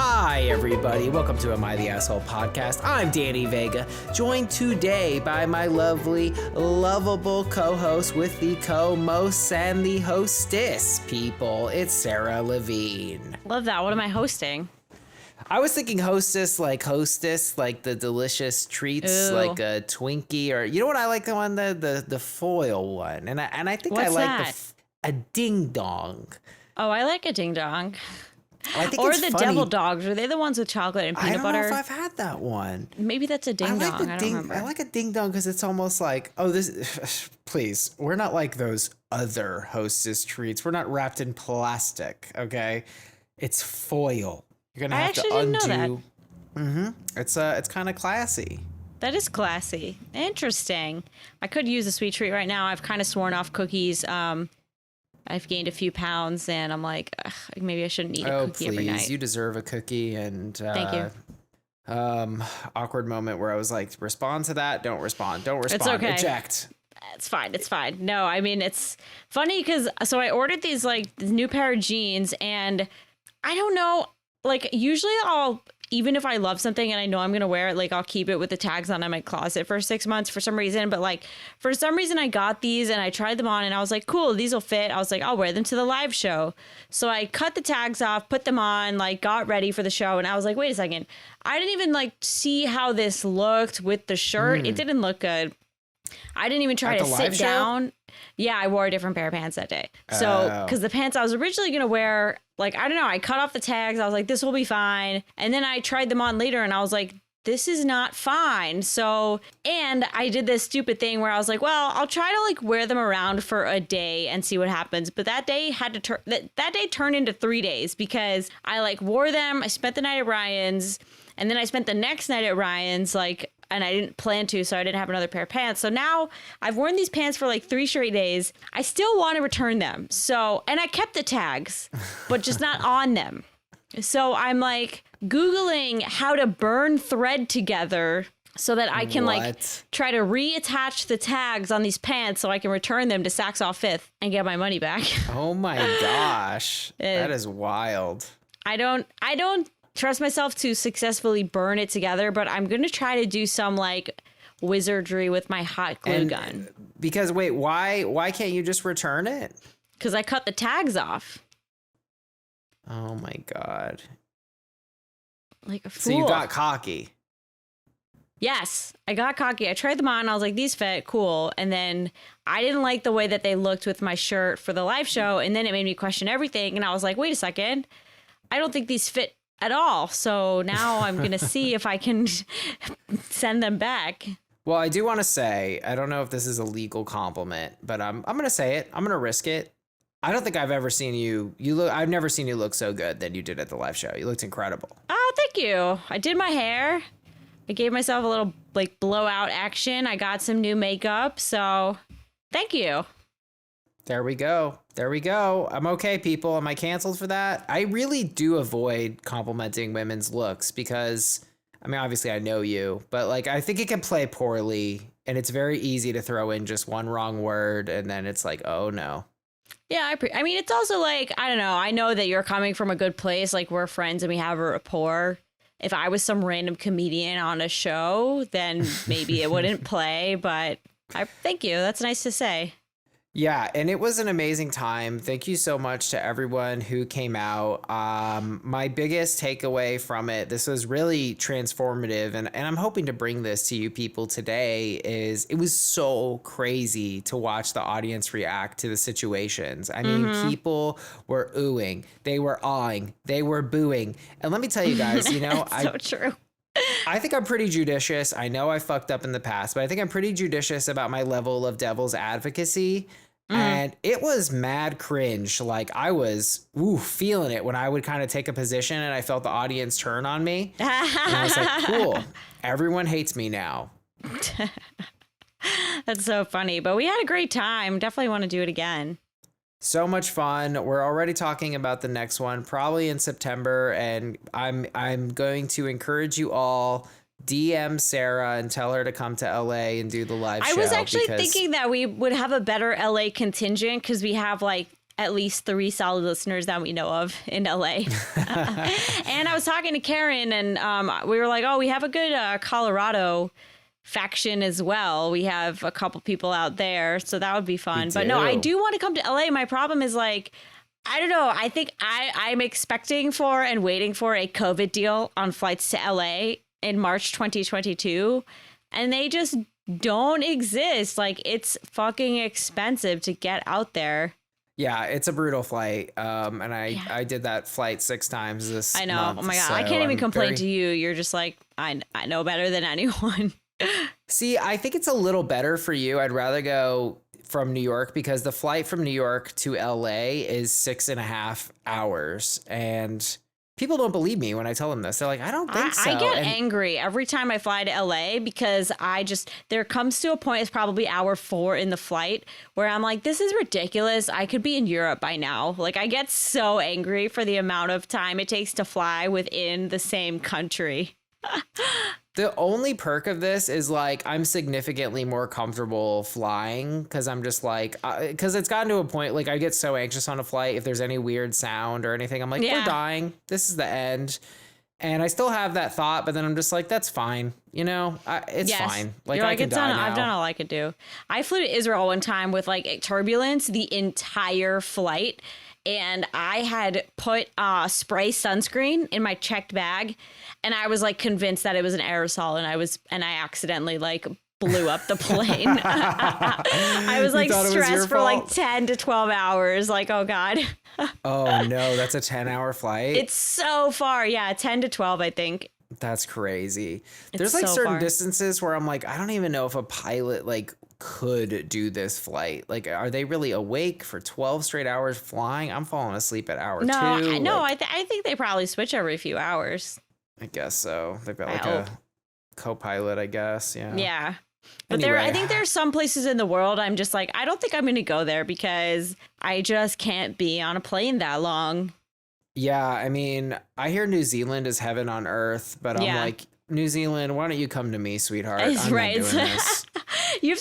Hi, everybody. Welcome to Am I the Asshole podcast. I'm Danny Vega, joined today by my lovely, lovable co-host with the co-most and the hostess, people. It's Sarah Levine. Love that. What am I hosting? I was thinking hostess, like the delicious treats, Ooh. like a Twinkie, or you know what I like, the one, the foil one, and I think What's I like that? a ding dong. Oh, I like a ding dong. I think Or it's the funny. devil dogs. Are they the ones with chocolate and peanut butter? I don't know if I've had that one. Maybe that's a ding dong. I don't remember. I like a ding dong because it's almost like, oh, this. Please, we're not like those other hostess treats. We're not wrapped in plastic. Okay, it's foil. You're gonna have to undo. Didn't know that. It's kind of classy. That is classy. Interesting. I could use a sweet treat right now. I've kind of sworn off cookies. I've gained a few pounds, and I'm like, ugh, maybe I shouldn't eat a cookie every night. You deserve a cookie. And thank you. Awkward moment where I was like, respond to that. Don't respond. Don't respond. It's okay. Eject. It's fine. It's fine. No, I mean, it's funny because so I ordered these like new pair of jeans, and I don't know, like usually even if I love something and I know I'm going to wear it, like I'll keep it with the tags on in my closet for 6 months for some reason. But like for some reason I got these and I tried them on and I was like, cool, these will fit. I was like, I'll wear them to the live show. So I cut the tags off, put them on, like got ready for the show. And I was like, wait a second. I didn't even like see how this looked with the shirt. It didn't look good. I didn't even try to sit down. Yeah, I wore a different pair of pants that day. So, because the pants I was originally going to wear, like, I don't know, I cut off the tags. I was like, this will be fine. And then I tried them on later and I was like, this is not fine. So, and I did this stupid thing where I was like, well, I'll try to like wear them around for a day and see what happens. But that day had to turn, that day turned into 3 days because I like wore them. I spent the night at Ryan's and then I spent the next night at Ryan's, like, and I didn't plan to, so I didn't have another pair of pants. So now I've worn these pants for like 3 straight days. I still want to return them. So, and I kept the tags, but just not on them. So I'm like Googling how to burn thread together so that I can like try to reattach the tags on these pants so I can return them to Saks Off 5th and get my money back. Oh my gosh. That is wild. I don't trust myself to successfully burn it together, but I'm going to try to do some like wizardry with my hot glue gun. Because wait, why can't you just return it? Because I cut the tags off. Oh my God. Like a fool. So you got cocky. Yes, I got cocky. I tried them on. I was like, these fit, cool. And then I didn't like the way that they looked with my shirt for the live show. And then it made me question everything. And I was like, wait a second. I don't think these fit at all. So now I'm going to see if I can send them back. Well, I do want to say, I don't know if this is a legal compliment, but I'm going to say it. I'm going to risk it. I don't think I've ever seen I've never seen you look so good than you did at the live show. You looked incredible. Oh, thank you. I did my hair. I gave myself a little like blowout action. I got some new makeup. So thank you. There we go. There we go. I'm okay, people. Am I canceled for that? I really do avoid complimenting women's looks because, I mean, obviously I know you, but like I think it can play poorly and it's very easy to throw in just one wrong word and then it's like, oh no. Yeah, I mean, it's also like, I don't know. I know that you're coming from a good place. Like we're friends and we have a rapport. If I was some random comedian on a show, then maybe it wouldn't play, but thank you. That's nice to say. Yeah, and it was an amazing time. Thank you so much to everyone who came out. My biggest takeaway from it, this was really transformative, and I'm hoping to bring this to you people today, is it was so crazy to watch the audience react to the situations. I mean, people were oohing, they were awing, they were booing. And let me tell you guys, you know, so true. I think I'm pretty judicious. I know I fucked up in the past, but I think I'm pretty judicious about my level of devil's advocacy. And it was mad cringe. Like I was feeling it when I would kind of take a position and I felt the audience turn on me. And I was like, cool, everyone hates me now. That's so funny. But we had a great time. Definitely want to do it again. So much fun. We're already talking about the next one, probably in September. And I'm going to encourage you all, DM Sarah and tell her to come to LA and do the live show. I was actually thinking that we would have a better LA contingent because we have like at least 3 solid listeners that we know of in LA. And I was talking to Karen, and we were like, oh, we have a good Colorado faction as well. We have a couple people out there, so that would be fun. But no, I do want to come to LA. My problem is like, I don't know. I think I'm expecting for and waiting for a COVID deal on flights to LA in March 2022, and they just don't exist. Like, it's fucking expensive to get out there. Yeah, it's a brutal flight. And I did that flight 6 times this I know. month, Oh my God. so I can't even I'm complain to you. You're just like, I know better than anyone. See, I think it's a little better for you. I'd rather go from New York because the flight from New York to LA is 6.5 hours. And people don't believe me when I tell them this. They're like, I don't think so. I get angry every time I fly to LA because there comes to a point, it's probably hour 4 in the flight, where I'm like, this is ridiculous. I could be in Europe by now. Like, I get so angry for the amount of time it takes to fly within the same country. The only perk of this is like I'm significantly more comfortable flying because I'm just like, because it's gotten to a point like I get so anxious on a flight if there's any weird sound or anything. I'm like, we're dying. This is the end. And I still have that thought, but then I'm just like, that's fine. You know, it's fine. Like, I can die now. I've done all I could do. I flew to Israel one time with like turbulence the entire flight. And I had put spray sunscreen in my checked bag, and I was like convinced that it was an aerosol, and I accidentally like blew up the plane. I was like stressed for like 10 to 12 hours. Like, oh God. Oh no, that's a 10-hour flight. It's so far. Yeah, 10 to 12, I think. That's crazy. There's like certain distances where I'm like, I don't even know if a pilot like could do this flight. Like, are they really awake for 12 straight hours flying? I'm falling asleep at hour 2. No, I think they probably switch every few hours. I guess so. They've got like a co-pilot, I guess. Yeah. Yeah. But anyway. I think there's some places in the world I'm just like, I don't think I'm going to go there because I just can't be on a plane that long. Yeah, I mean, I hear New Zealand is heaven on earth, but I'm like, New Zealand, why don't you come to me, sweetheart? I'm not doing this. You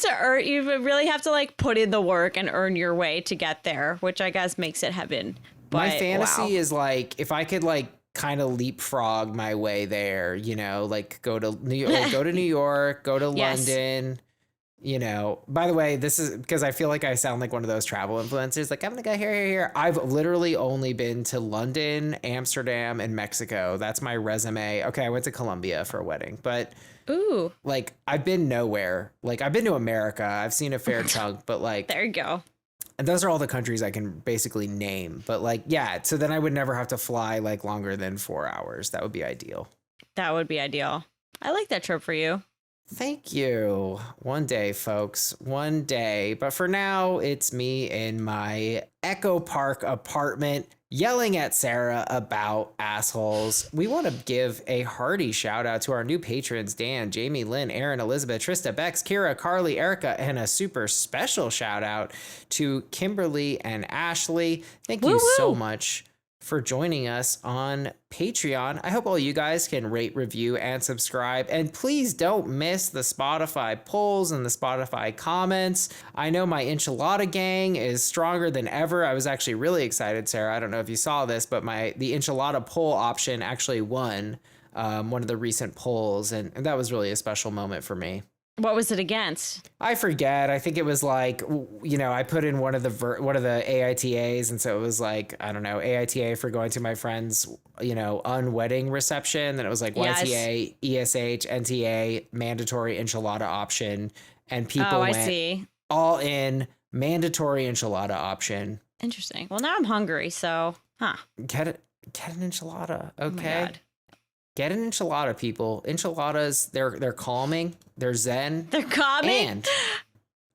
really have to like put in the work and earn your way to get there, which I guess makes it heaven. But, my fantasy is like, if I could like kind of leapfrog my way there, you know, like go to New York, go to London. You know, by the way, this is because I feel like I sound like one of those travel influencers. Like, I'm going to go here. I've literally only been to London, Amsterdam, and Mexico. That's my resume. Okay, I went to Colombia for a wedding, but like, I've been nowhere. Like, I've been to America. I've seen a fair chunk, but like, there you go. And those are all the countries I can basically name. But like, yeah, so then I would never have to fly like longer than 4 hours. That would be ideal. That would be ideal. I like that trip for you. Thank you. One day, folks. One day. But for now, it's me in my Echo Park apartment yelling at Sarah about assholes. We want to give a hearty shout out to our new patrons, Dan, Jamie, Lynn, Aaron, Elizabeth, Trista, Bex, Kira, Carly, Erica, and a super special shout out to Kimberly and Ashley. Thank you so much for joining us on Patreon. I hope all you guys can rate, review, and subscribe. And please don't miss the Spotify polls and the Spotify comments. I know my enchilada gang is stronger than ever. I was actually really excited, Sarah. I don't know if you saw this, but the enchilada poll option actually won one of the recent polls. And that was really a special moment for me. What was it against? I forget. I think it was like, you know, I put in one of the AITAs, and so it was like, I don't know, AITA for going to my friend's, you know, unwedding reception. Then it was like YTA, ESH, NTA, mandatory enchilada option, and people went all in mandatory enchilada option. Interesting. Well, now I'm hungry, so get an enchilada, okay? Oh my God. Get an enchilada, people. Enchiladas, they're calming. They're zen. They're calming? And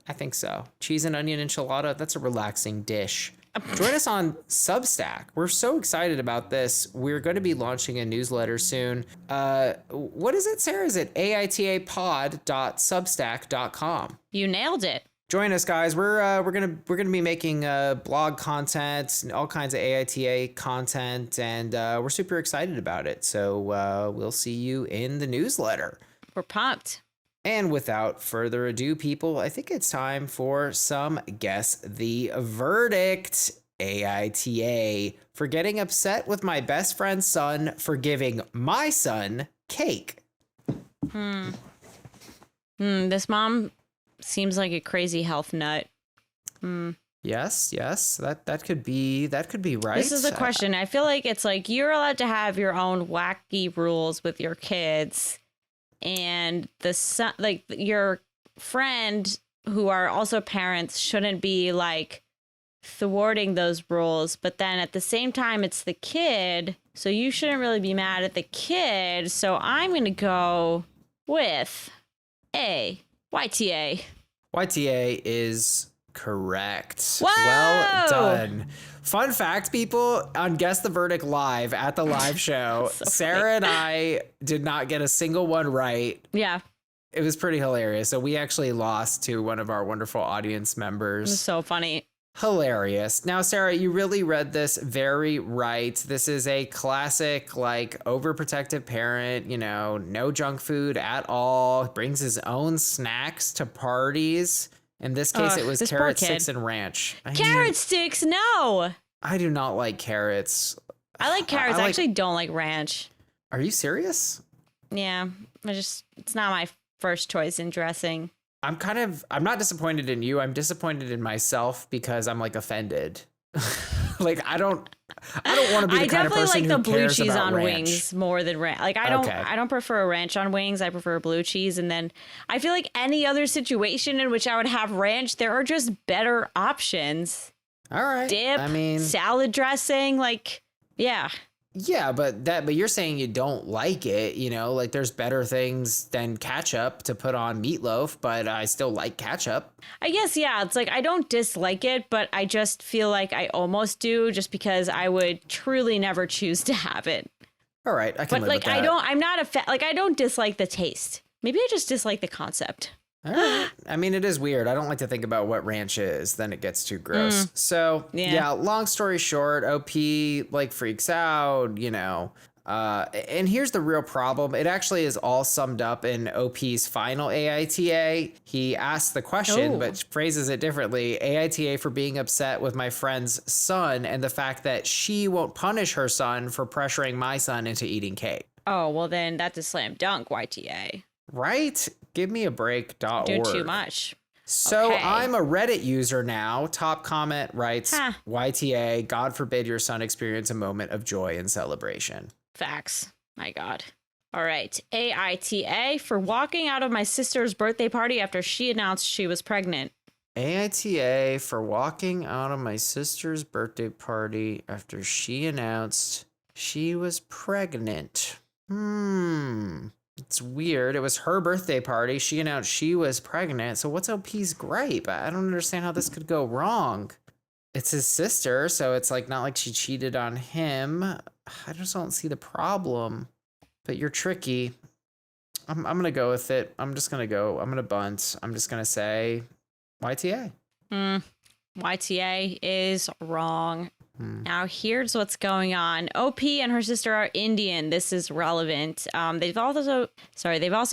I think so. Cheese and onion enchilada, that's a relaxing dish. Join us on Substack. We're so excited about this. We're going to be launching a newsletter soon. What is it, Sarah? Is it aitapod.substack.com? You nailed it. Join us, guys. We're gonna be making blog content and all kinds of AITA content, and we're super excited about it. So we'll see you in the newsletter. We're pumped. And without further ado, people, I think it's time for some Guess the Verdict. AITA for getting upset with my best friend's son for giving my son cake. This mom seems like a crazy health nut. Yes, that could be right. This is the question. I feel like it's like you're allowed to have your own wacky rules with your kids, and the son, like your friend who are also parents shouldn't be like thwarting those rules. But then at the same time, it's the kid, so you shouldn't really be mad at the kid. So I'm going to go with YTA. YTA is correct. Whoa! Well done. Fun fact, people, on Guess the Verdict Live at the live show, So Sarah and I did not get a single one right. Yeah. It was pretty hilarious. So we actually lost to one of our wonderful audience It was members. so funny. Hilarious. Now, Sarah, you really read this very right. This is a classic, like, overprotective parent, you know, no junk food at all, brings his own snacks to parties. In this case, it was this poor carrot kid. sticks and ranch. Carrot sticks, no. I do not like carrots. I like carrots. I I like- actually don't like ranch. Are you serious? Yeah, it's not my first choice in dressing. I'm not disappointed in you. I'm disappointed in myself because I'm like offended. Like I don't want to be the I kind of definitely person like the who blue cares cheese about on ranch. wings more than ranch. Like Okay. I don't prefer ranch on wings. I prefer blue cheese. And then I feel like any other situation in which I would have ranch, there are just better options. All right. Dip, I mean, salad dressing, like yeah. yeah, but you're saying you don't like it, you know, like there's better things than ketchup to put on meatloaf, but I still like ketchup. I guess, yeah, it's like I don't dislike it, but I just feel like I almost do just because I would truly never choose to have it. All right, I can But live like with that. I'm not I don't dislike the taste. Maybe I just dislike the concept. All right. I mean, it is weird. I don't like to think about what ranch is. Then it gets too gross. So, yeah, long story short, OP, like, freaks out, you know. And here's the real problem. It actually is all summed up in OP's final AITA. He asks the question, but phrases it differently. AITA for being upset with my friend's son and the fact that she won't punish her son for pressuring my son into eating cake. Oh, well then that's a slam dunk, YTA. Right? Give me a break.org. Do too much. So Okay. I'm a Reddit user now. Top comment writes, YTA, God forbid your son experience a moment of joy and celebration. Facts. My God. All right. AITA for walking out of my sister's birthday party after she announced she was pregnant. AITA for walking out of my sister's birthday party after she announced she was pregnant. It's weird. It was her birthday party. She announced she was pregnant. So what's OP's gripe? I don't understand how this could go wrong. It's his sister, so it's like not like she cheated on him. I just don't see the problem. But you're tricky. I'm gonna go with it. I'm gonna bunt. I'm just gonna say YTA. YTA is wrong. Now here's what's going on. OP and her sister are Indian. This is relevant. They've also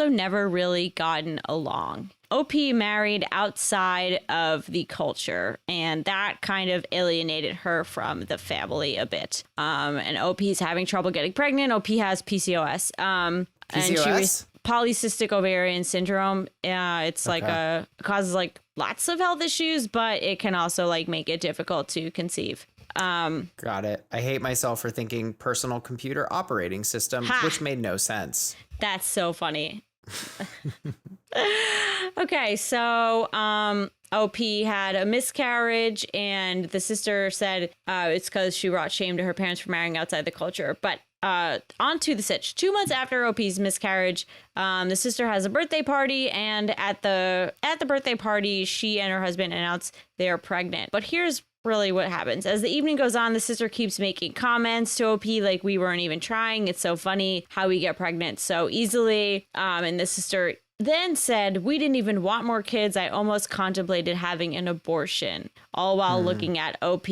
never really gotten along. OP married outside of the culture, and that kind of alienated her from the family a bit. And OP's having trouble getting pregnant. OP has PCOS. And PCOS? Polycystic ovarian syndrome. It's like causes like lots of health issues, but it can also like make it difficult to conceive. Got it. I hate myself for thinking personal computer operating system, which made no sense. That's so funny. Okay, so OP had a miscarriage, and the sister said it's because she brought shame to her parents for marrying outside the culture. But on to the sitch. 2 months after OP's miscarriage, the sister has a birthday party, and at the birthday party, she and her husband announce they are pregnant. But here's really what happens. As the evening goes on, the sister keeps making comments to OP like, we weren't even trying. It's so funny how we get pregnant so easily. And the sister then said, we didn't even want more kids. I almost contemplated having an abortion, all while looking at OP.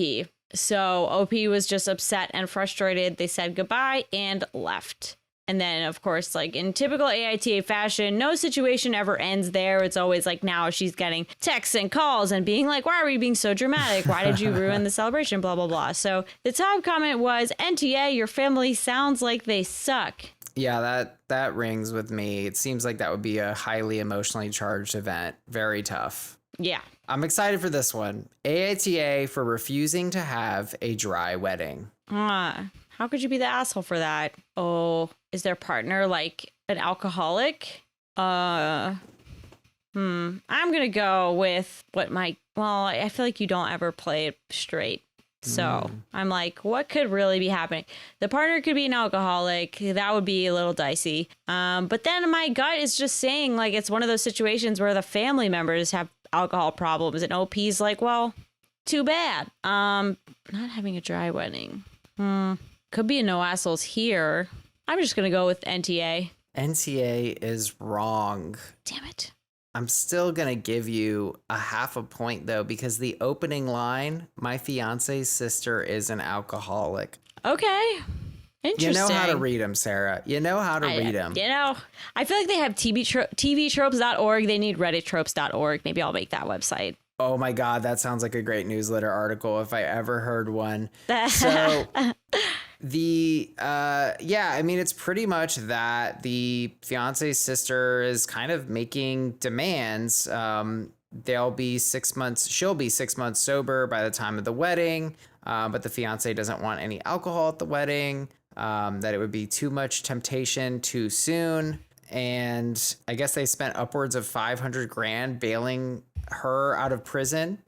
So OP was just upset and frustrated. They said goodbye and left. And then, of course, like in typical AITA fashion, no situation ever ends there. It's always like now she's getting texts and calls and being like, why are you being so dramatic? Why did you ruin the celebration? Blah, blah, blah. So the top comment was, NTA, your family sounds like they suck. Yeah, that rings with me. It seems like that would be a highly emotionally charged event. Very tough. Yeah. I'm excited for this one. AITA for refusing to have a dry wedding. How could you be the asshole for that? Oh, is their partner like an alcoholic? I'm gonna go with I feel like you don't ever play it straight. So I'm like, what could really be happening? The partner could be an alcoholic. That would be a little dicey. But then my gut is just saying like it's one of those situations where the family members have alcohol problems and OP's like, well, too bad. Not having a dry wedding. Could be a no assholes here. I'm just gonna go with NTA. NTA is wrong. Damn it. I'm still going to give you a half a point, though, because the opening line, my fiance's sister is an alcoholic. Okay. Interesting. You know how to read them, Sarah. You know how to read them. You know, I feel like they have tvtropes.org. They need reddittropes.org. Maybe I'll make that website. Oh, my God. That sounds like a great newsletter article if I ever heard one. So I mean, it's pretty much that the fiance's sister is kind of making demands. She'll be 6 months sober by the time of the wedding. But the fiance doesn't want any alcohol at the wedding, that it would be too much temptation too soon. And I guess they spent upwards of $500,000 bailing her out of prison.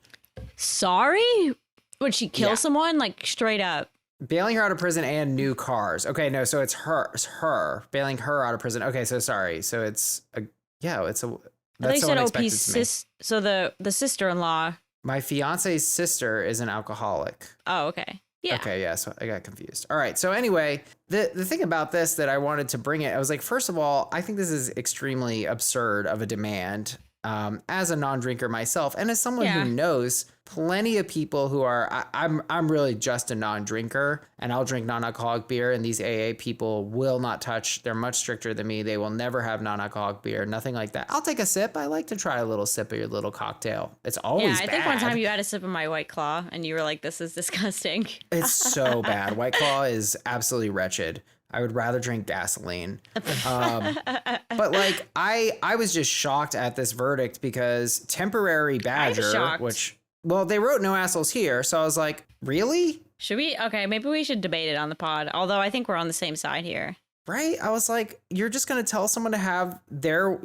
Sorry? Would she kill someone? Like straight up? Bailing her out of prison and new cars. Okay, no, so it's her bailing her out of prison. Okay, so sorry. So that's so unexpected to me. So the sister-in-law. My fiance's sister is an alcoholic. Oh, okay. Yeah. Okay, yeah, so I got confused. All right, so anyway, the thing about this that I wanted to bring it, I was like, first of all, I think this is extremely absurd of a demand. As a non-drinker myself, and as someone who knows plenty of people who are, I'm really just a non-drinker, and I'll drink non-alcoholic beer, and these AA people will not touch. They're much stricter than me. They will never have non-alcoholic beer, nothing like that. I'll take a sip. I like to try a little sip of your little cocktail. It's always bad. I think one time you had a sip of my White Claw, and you were like, "This is disgusting." It's so bad. White Claw is absolutely wretched. I would rather drink gasoline. But like, I was just shocked at this verdict because Temporary Badger, they wrote no assholes here. So I was like, really? Should we? Okay, maybe we should debate it on the pod. Although I think we're on the same side here. Right? I was like, you're just going to tell someone to have their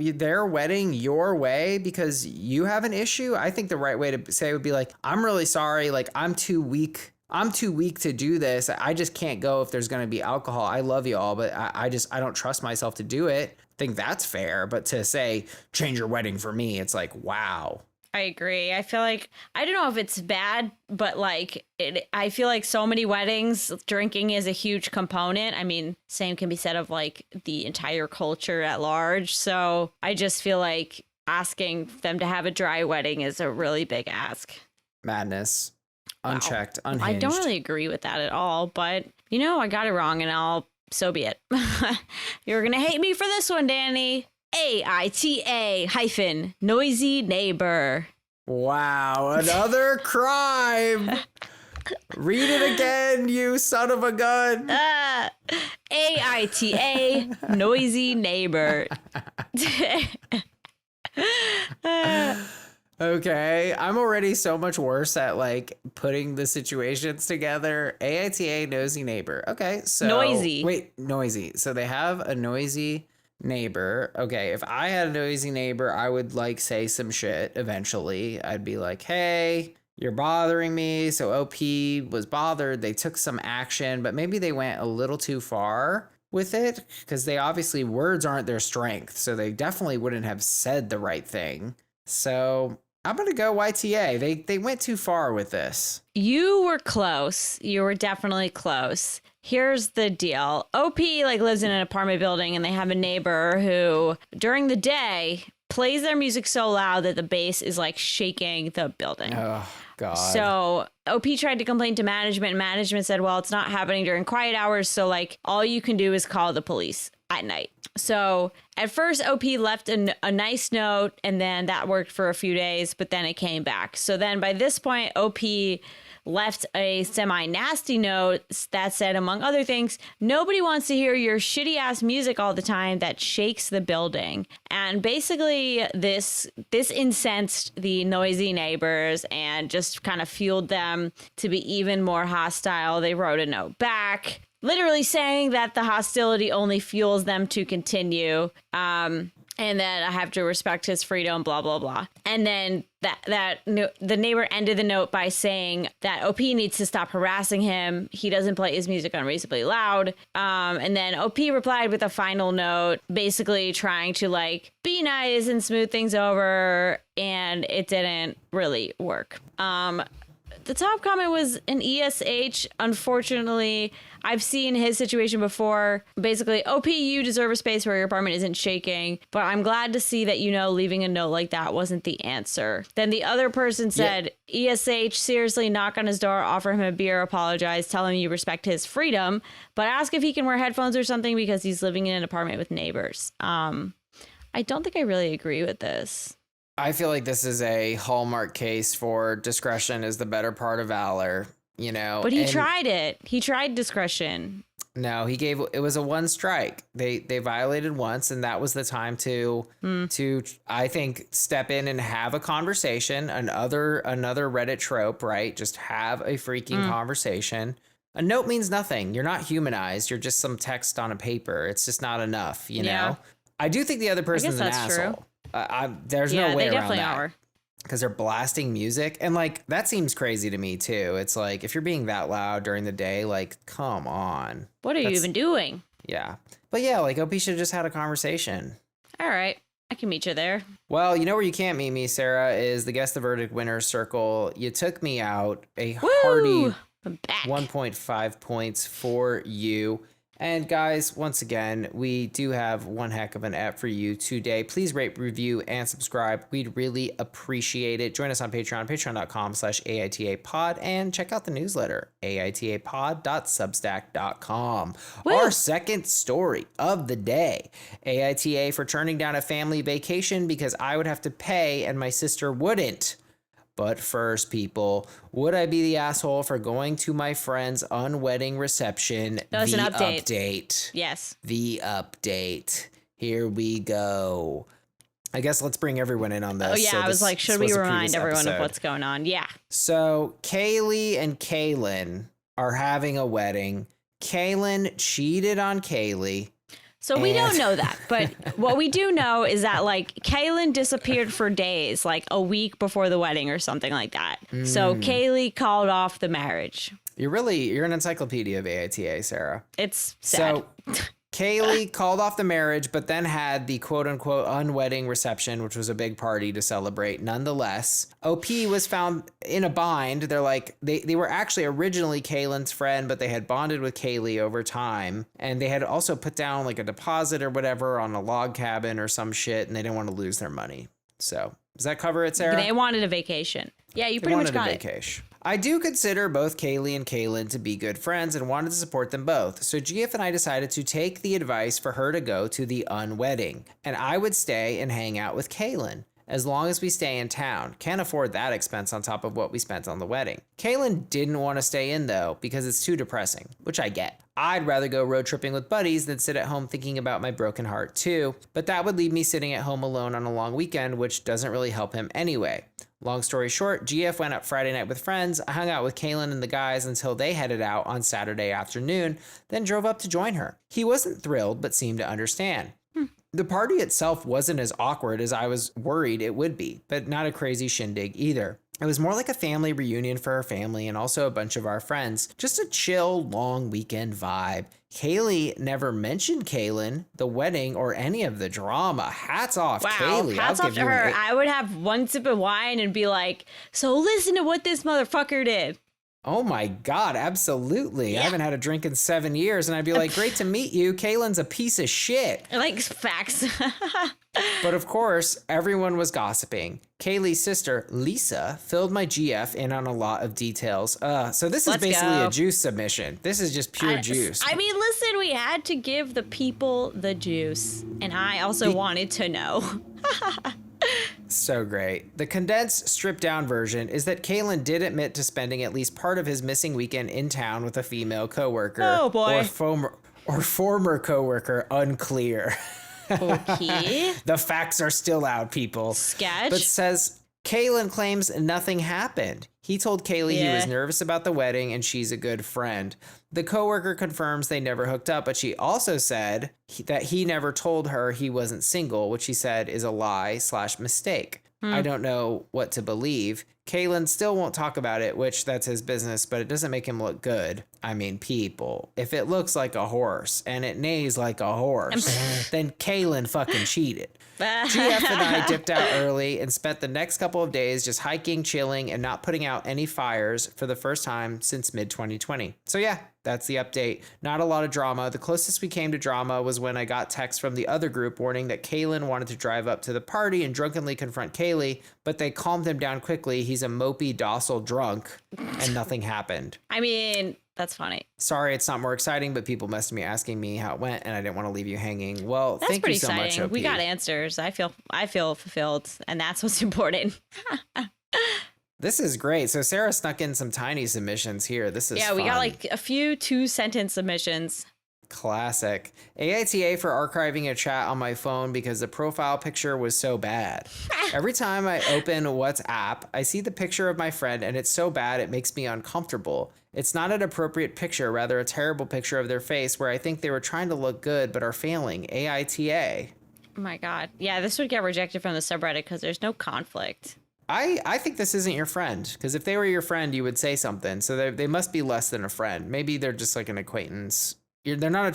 wedding your way because you have an issue? I think the right way to say it would be like, I'm really sorry. Like, I'm too weak to do this. I just can't go if there's going to be alcohol. I love you all, but I don't trust myself to do it. I think that's fair. But to say, change your wedding for me, it's like, wow. I agree. I feel like, I don't know if it's bad, but like, I feel like so many weddings, drinking is a huge component. I mean, same can be said of like the entire culture at large. So I just feel like asking them to have a dry wedding is a really big ask. Madness. Unchecked, unhinged. I don't really agree with that at all, but you know, I got it wrong and so be it. You're going to hate me for this one, Danny. AITA - noisy neighbor. Wow, another crime. Read it again, you son of a gun. AITA - noisy neighbor. Okay, I'm already so much worse at like putting the situations together. AITA nosy neighbor. Okay, so noisy. Wait, noisy. So they have a noisy neighbor. Okay, if I had a noisy neighbor, I would like say some shit eventually. I'd be like, "Hey, you're bothering me." So OP was bothered. They took some action, but maybe they went a little too far with it because they obviously words aren't their strength. So they definitely wouldn't have said the right thing. So I'm going to go YTA. They went too far with this. You were close. You were definitely close. Here's the deal. OP like lives in an apartment building and they have a neighbor who during the day plays their music so loud that the bass is like shaking the building. Oh, God. So OP tried to complain to management and management said, well, it's not happening during quiet hours. So like all you can do is call the police. at night. So at first, OP left a nice note, and then that worked for a few days, but then it came back. So then by this point, OP left a semi-nasty note that said, among other things, nobody wants to hear your shitty-ass music all the time that shakes the building. And basically, this incensed the noisy neighbors and just kind of fueled them to be even more hostile. They wrote a note back, literally saying that the hostility only fuels them to continue. And that I have to respect his freedom, blah, blah, blah. And then the neighbor ended the note by saying that OP needs to stop harassing him. He doesn't play his music unreasonably loud. And then OP replied with a final note, basically trying to like be nice and smooth things over. And it didn't really work. The top comment was an ESH. Unfortunately, I've seen his situation before. Basically, OP, you deserve a space where your apartment isn't shaking, but I'm glad to see that, leaving a note like that wasn't the answer. Then the other person said, ESH, seriously, knock on his door, offer him a beer, apologize, tell him you respect his freedom, but ask if he can wear headphones or something because he's living in an apartment with neighbors. I don't think I really agree with this. I feel like this is a hallmark case for discretion is the better part of valor, But he tried it. He tried discretion. No, it was a one strike. They violated once, and that was the time to I think step in and have a conversation. Another Reddit trope, right? Just have a freaking conversation. A note means nothing. You're not humanized. You're just some text on a paper. It's just not enough, you know? I do think the other person's an asshole. True. There's no way around that. Because they're blasting music. And like, that seems crazy to me too. It's like, if you're being that loud during the day, like, come on. What are you even doing? Yeah. But yeah, like OP should have just had a conversation. All right. I can meet you there. Well, where you can't meet me, Sarah, is the Guess the Verdict Winners Circle. You took me out a hearty 1.5 points for you. And guys, once again, we do have one heck of an app for you today. Please rate, review, and subscribe. We'd really appreciate it. Join us on Patreon, patreon.com/AITA pod, and check out the newsletter, aitapod.substack.com. Our second story of the day, AITA for turning down a family vacation because I would have to pay and my sister wouldn't. But first, people, would I be the asshole for going to my friend's unwedding reception? That was an update. Update. Yes. The update. Here we go. I guess let's bring everyone in on this. Oh, yeah. So I was like, should we remind everyone of what's going on? Yeah. So Kaylee and Kaylin are having a wedding. Kaylin cheated on Kaylee. So we don't know that, but what we do know is that like Kaylin disappeared for days, like a week before the wedding or something like that. So Kaylee called off the marriage. You're an encyclopedia of AITA, Sarah. It's sad. So Kaylee called off the marriage, but then had the quote unquote unwedding reception, which was a big party to celebrate. Nonetheless, OP was found in a bind. They're like, they were actually originally Kaylin's friend, but they had bonded with Kaylee over time. And they had also put down like a deposit or whatever on a log cabin or some shit. And they didn't want to lose their money. So does that cover it, Sarah? They wanted a vacation. Yeah, you pretty much got it. I do consider both Kaylee and Kaylin to be good friends and wanted to support them both. So GF and I decided to take the advice for her to go to the unwedding. And I would stay and hang out with Kaylin as long as we stay in town. Can't afford that expense on top of what we spent on the wedding. Kaylin didn't want to stay in though because it's too depressing, which I get. I'd rather go road tripping with buddies than sit at home thinking about my broken heart too, but that would leave me sitting at home alone on a long weekend, which doesn't really help him anyway. Long story short, GF went up Friday night with friends. I hung out with Kaylin and the guys until they headed out on Saturday afternoon, then drove up to join her. He wasn't thrilled, but seemed to understand. The party itself wasn't as awkward as I was worried it would be, but not a crazy shindig either. It was more like a family reunion for her family and also a bunch of our friends. Just a chill, long weekend vibe. Kaylee never mentioned Kaylin, the wedding, or any of the drama. Hats off, Kaylee. Hats off to her. I would have one sip of wine and be like, so listen to what this motherfucker did. Oh my God, absolutely. Yeah. I haven't had a drink in 7 years, and I'd be like, great to meet you. Kaylin's a piece of shit. Like facts. But of course, everyone was gossiping. Kaylee's sister, Lisa, filled my GF in on a lot of details. So this is Let's basically go. a juice submission. This is just pure juice. I mean, listen, we had to give the people the juice, and I also wanted to know. So great. The condensed, stripped down version is that Kaylin did admit to spending at least part of his missing weekend in town with a female coworker. Oh, boy. Or former coworker, unclear. Okay. The facts are still out, people. Sketch. But says Kaylin claims nothing happened. He told Kaylee he was nervous about the wedding and she's a good friend. The coworker confirms they never hooked up, but she also said that he never told her he wasn't single, which he said is a lie/mistake. I don't know what to believe. Kaylin still won't talk about it, which that's his business, but it doesn't make him look good. I mean, people, if it looks like a horse and it neighs like a horse, then Kaylin fucking cheated. GF and I dipped out early and spent the next couple of days just hiking, chilling, and not putting out any fires for the first time since mid-2020. So yeah, that's the update. Not a lot of drama. The closest we came to drama was when I got text from the other group warning that Kaylin wanted to drive up to the party and drunkenly confront Kaylee, but they calmed him down quickly. He's a mopey, docile drunk, and nothing happened. I mean, that's funny. Sorry, it's not more exciting, but people messaged me asking me how it went, and I didn't want to leave you hanging. Well, That's thank pretty you so exciting. much, OP. We got answers. I feel fulfilled, and that's what's important. This is great. So Sarah snuck in some tiny submissions here. This is We got fun. like a few 2-sentence submissions. Classic. AITA for archiving a chat on my phone because the profile picture was so bad. Every time I open WhatsApp, I see the picture of my friend and it's so bad it makes me uncomfortable. It's not an appropriate picture, rather a terrible picture of their face where I think they were trying to look good but are failing. AITA. Oh my God. Yeah, this would get rejected from the subreddit because there's no conflict. I think this isn't your friend, because if they were your friend, you would say something. So they must be less than a friend. Maybe they're just like an acquaintance. You're not a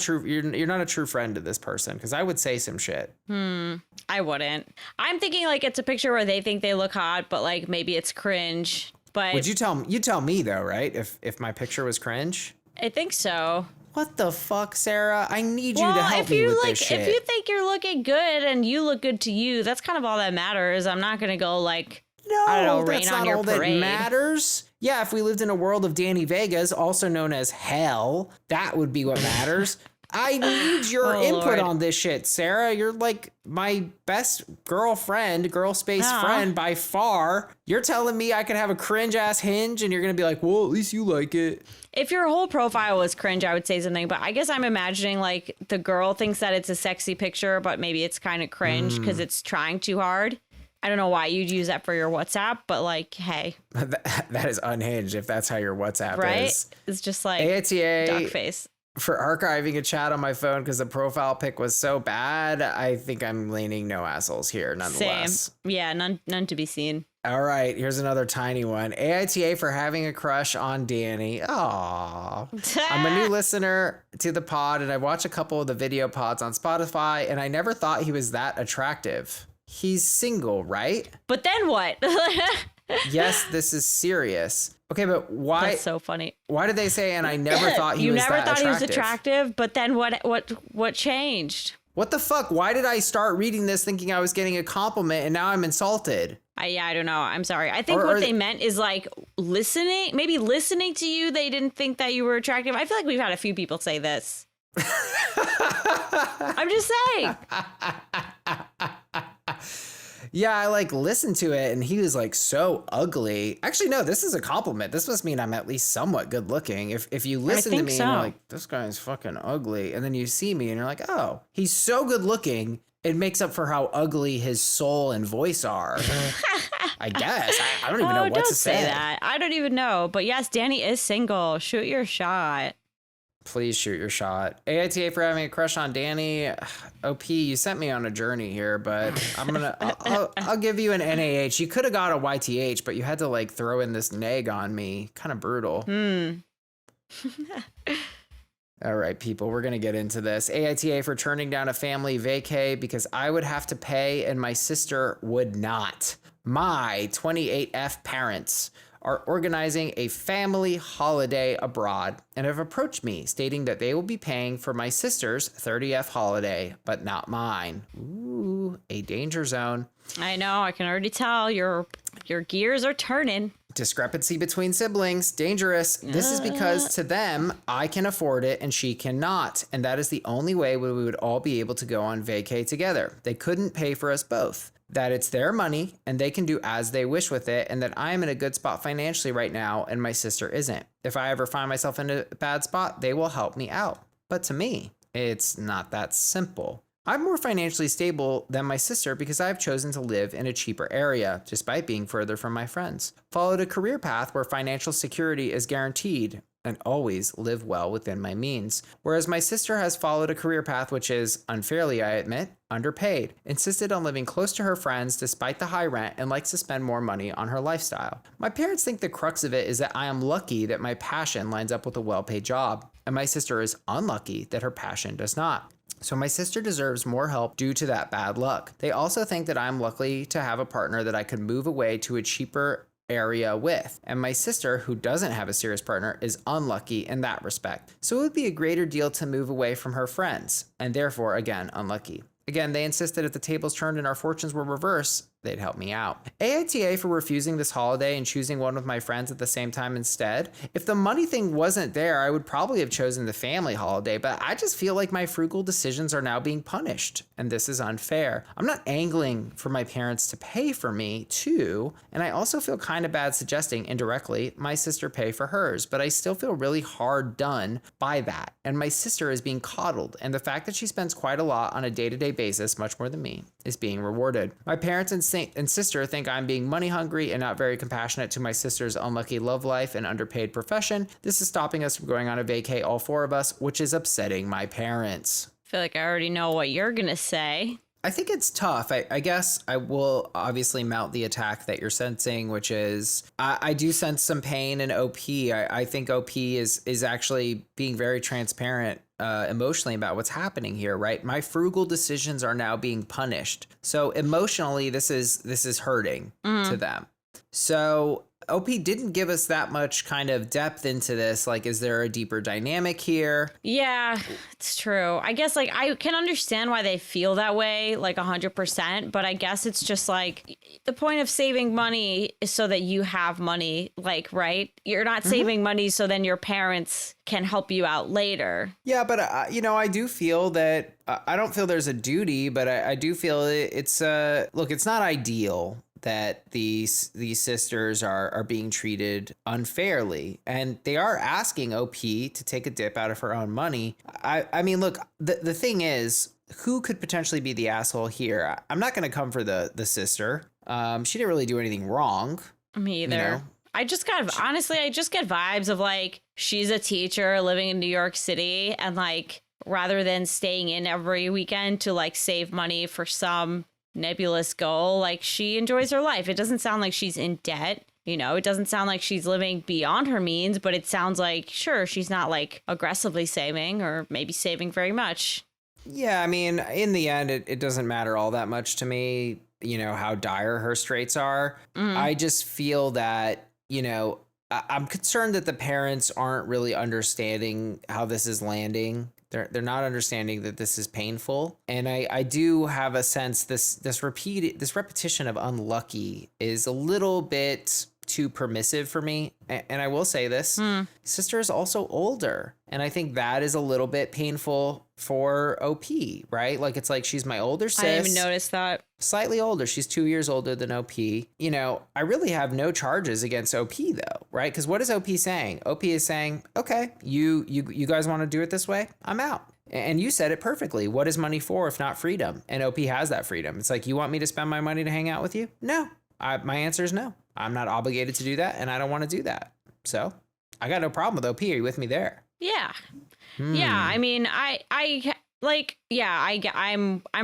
true friend to this person, because I would say some shit. I wouldn't. I'm thinking like it's a picture where they think they look hot, but like maybe it's cringe. But Would you tell me though, right? If my picture was cringe? I think so. What the fuck, Sarah? I need you to help if me you with like, this shit. if you think you're looking good and you look good to you, that's kind of all that matters. I'm not gonna go like, I don't know, rain that's on not your all parade. that matters. Yeah, if we lived in a world of Danny Vegas, also known as hell, that would be what matters. I need your Oh, input Lord. on this shit, Sarah. You're like my best girlfriend, girl space Aw. friend by far. You're telling me I could have a cringe ass hinge and you're going to be like, well, at least you like it. If your whole profile was cringe, I would say something. But I guess I'm imagining like the girl thinks that it's a sexy picture, but maybe it's kind of cringe because it's trying too hard. I don't know why you'd use that for your WhatsApp, but like, hey, That is unhinged if that's how your WhatsApp right? is. It's just like AITA duck face. for archiving a chat on my phone because the profile pic was so bad. I think I'm leaning no assholes here nonetheless. Same. Yeah, none to be seen. All right, here's another tiny one. AITA for having a crush on Danny. Aww. I'm a new listener to the pod and I watch a couple of the video pods on Spotify and I never thought he was that attractive. He's single, right? But then what? Yes, this is serious. Okay, but why? That's so funny. Why did they say? And I never thought he You was never that thought attractive. he was attractive, but then what changed? What the fuck? Why did I start reading this thinking I was getting a compliment and now I'm insulted? I don't know. I'm sorry. I think Or what are they meant is like maybe listening to you, they didn't think that you were attractive. I feel like we've had a few people say this. I'm just saying. Yeah, I like listened to it and he was like so ugly. Actually, no, this is a compliment. This must mean I'm at least somewhat good looking. If you listen to think me so. and you're like, this guy's fucking ugly, and then you see me and you're like, oh, he's so good looking, it makes up for how ugly his soul and voice are. I guess. I don't even know what don't to say. that. I don't even know. But yes, Danny is single. Shoot your shot. Please shoot your shot. AITA for having a crush on Danny. OP, you sent me on a journey here, but I'll give you an NAH. You could have got a YTH, but you had to like throw in this neg on me. Kind of brutal. All right, people, we're going to get into this. AITA for turning down a family vacay because I would have to pay and my sister would not. My 28F parents. are organizing a family holiday abroad and have approached me stating that they will be paying for my sister's 30th holiday, but not mine. Ooh, a danger zone. I know. I can already tell your gears are turning. Discrepancy between siblings, dangerous. This is because to them, I can afford it and she cannot. And that is the only way we would all be able to go on vacay together. They couldn't pay for us both. That it's their money and they can do as they wish with it, and that I am in a good spot financially right now and my sister isn't. If I ever find myself in a bad spot, they will help me out. But to me, it's not that simple. I'm more financially stable than my sister because I've chosen to live in a cheaper area, despite being further from my friends. Followed a career path where financial security is guaranteed, and always live well within my means. Whereas my sister has followed a career path which is, unfairly I admit, underpaid, insisted on living close to her friends despite the high rent, and likes to spend more money on her lifestyle. My parents think the crux of it is that I am lucky that my passion lines up with a well-paid job, and my sister is unlucky that her passion does not. So my sister deserves more help due to that bad luck. They also think that I'm lucky to have a partner that I could move away to a cheaper area with, and my sister, who doesn't have a serious partner, is unlucky in that respect. So it would be a greater deal to move away from her friends, and therefore, again, unlucky. Again, they insisted if the tables turned and our fortunes were reversed, they'd help me out. AITA for refusing this holiday and choosing one with my friends at the same time instead. If the money thing wasn't there, I would probably have chosen the family holiday, but I just feel like my frugal decisions are now being punished, and this is unfair. I'm not angling for my parents to pay for me too, and I also feel kind of bad suggesting indirectly my sister pay for hers, but I still feel really hard done by that. And my sister is being coddled, and the fact that she spends quite a lot on a day-to-day basis, much more than me, is being rewarded. My parents and sister think I'm being money hungry and not very compassionate to my sister's unlucky love life and underpaid profession. This is stopping us from going on a vacay, all four of us, which is upsetting my parents. I feel like I already know what you're going to say. I think it's tough. I guess I will obviously mount the attack that you're sensing, which is I do sense some pain in OP. I think OP is actually being very transparent emotionally about what's happening here, right? My frugal decisions are now being punished. So emotionally, this is hurting to them. So OP didn't give us that much kind of depth into this. Like, is there a deeper dynamic here? Yeah, it's true. I guess like I can understand why they feel that way, like 100%. But I guess it's just like the point of saving money is so that you have money, like, right? You're not saving money so then your parents can help you out later. Yeah, but I do feel that I don't feel there's a duty, but I do feel it's look, it's not ideal that these sisters are being treated unfairly, and they are asking OP to take a dip out of her own money. I mean, look, the thing is, who could potentially be the asshole here? I'm not going to come for the sister. She didn't really do anything wrong. Me either. You know? I just get vibes of like, she's a teacher living in New York City, and like, rather than staying in every weekend to like save money for some nebulous goal, like, she enjoys her life. It doesn't sound like she's in debt. You know, it doesn't sound like she's living beyond her means, but it sounds like, sure, she's not like aggressively saving, or maybe saving very much. Yeah, I mean, in the end, it doesn't matter all that much to me, you know, how dire her straits are. I just feel that, you know, I'm concerned that the parents aren't really understanding how this is landing. They're not understanding that this is painful. And I do have a sense this repetition of unlucky is a little bit too permissive for me. And I will say this, sister is also older. And I think that is a little bit painful for OP, right? Like, it's like, she's my older sis. I didn't even notice that. Slightly older. She's 2 years older than OP. You know, I really have no charges against OP though, right? Because what is OP saying? OP is saying, okay, you guys want to do it this way? I'm out. And you said it perfectly. What is money for if not freedom? And OP has that freedom. It's like, you want me to spend my money to hang out with you? No. My answer is no. I'm not obligated to do that, and I don't want to do that. So I got no problem with OP. Are you with me there? Yeah. Yeah. I mean, I'm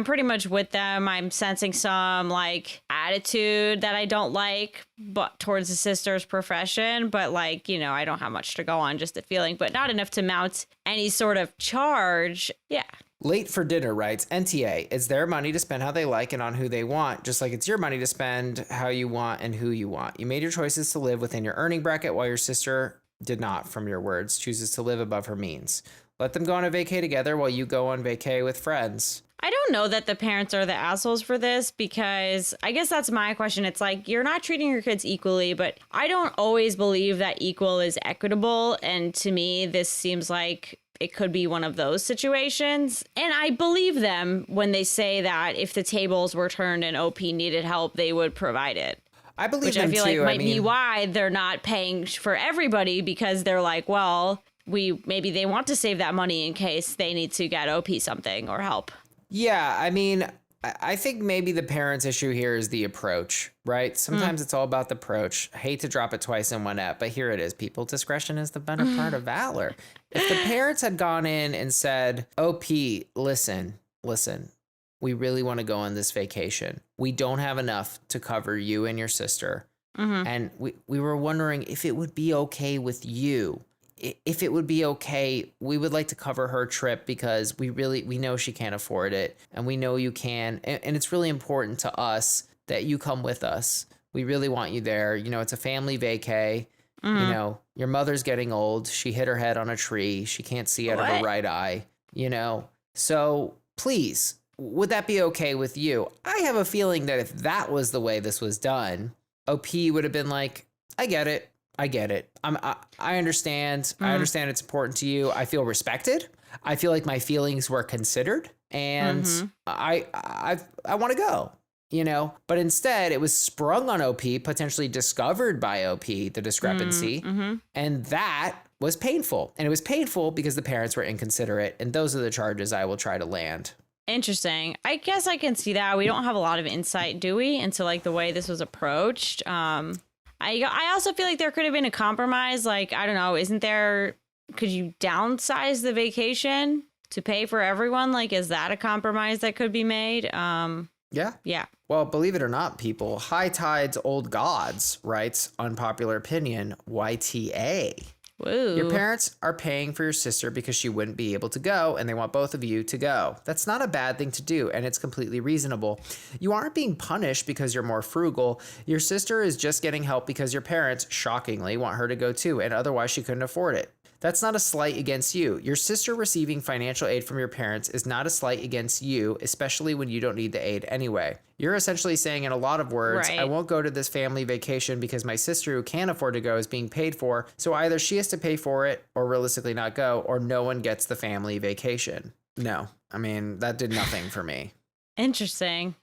pretty much with them. I'm sensing some like attitude that I don't like, but towards the sister's profession. But like, you know, I don't have much to go on, just a feeling, but not enough to mount any sort of charge. Yeah. Late for dinner writes, NTA, it's their money to spend how they like and on who they want, just like it's your money to spend how you want and who you want. You made your choices to live within your earning bracket while your sister did not, from your words, chooses to live above her means. Let them go on a vacay together while you go on vacay with friends. I don't know that the parents are the assholes for this, because I guess that's my question. It's like, you're not treating your kids equally, but I don't always believe that equal is equitable. And to me, this seems like it could be one of those situations. And I believe them when they say that if the tables were turned and OP needed help, they would provide it. I believe which them I feel too. like might be why they're not paying for everybody, because they're like, well, maybe they want to save that money in case they need to get OP something or help. Yeah, I mean, I think maybe the parents' issue here is the approach, right? Sometimes it's all about the approach. I hate to drop it twice in one app, but here it is. People, discretion is the better part of valor. If the parents had gone in and said, OP, listen, we really want to go on this vacation. We don't have enough to cover you and your sister. And we were wondering if it would be okay with you. If it would be okay, we would like to cover her trip because we know she can't afford it, and we know you can. And it's really important to us that you come with us. We really want you there. You know, it's a family vacay. You know, your mother's getting old. She hit her head on a tree. She can't see out of her right eye, you know. So please, would that be okay with you? I have a feeling that if that was the way this was done, OP would have been like, I get it. I understand. I understand it's important to you. I feel respected. I feel like my feelings were considered, and I want to go, you know. But instead, it was sprung on OP, potentially discovered by OP, the discrepancy, and that was painful. And it was painful because the parents were inconsiderate, and those are the charges I will try to land. Interesting. I guess I can see that. We don't have a lot of insight, do we, into like the way this was approached. I also feel like there could have been a compromise. Like, I don't know, could you downsize the vacation to pay for everyone? Like, is that a compromise that could be made? Yeah. Well, believe it or not, people, High Tide's Old Gods writes, unpopular opinion, YTA. Woo. Your parents are paying for your sister because she wouldn't be able to go, and they want both of you to go. That's not a bad thing to do, and it's completely reasonable. You aren't being punished because you're more frugal. Your sister is just getting help because your parents, shockingly, want her to go too, and otherwise she couldn't afford it. That's not a slight against you. Your sister receiving financial aid from your parents is not a slight against you, especially when you don't need the aid anyway. You're essentially saying in a lot of words, I won't go to this family vacation because my sister who can't afford to go is being paid for, so either she has to pay for it or realistically not go, or no one gets the family vacation. No, I mean, that did nothing for me. Interesting.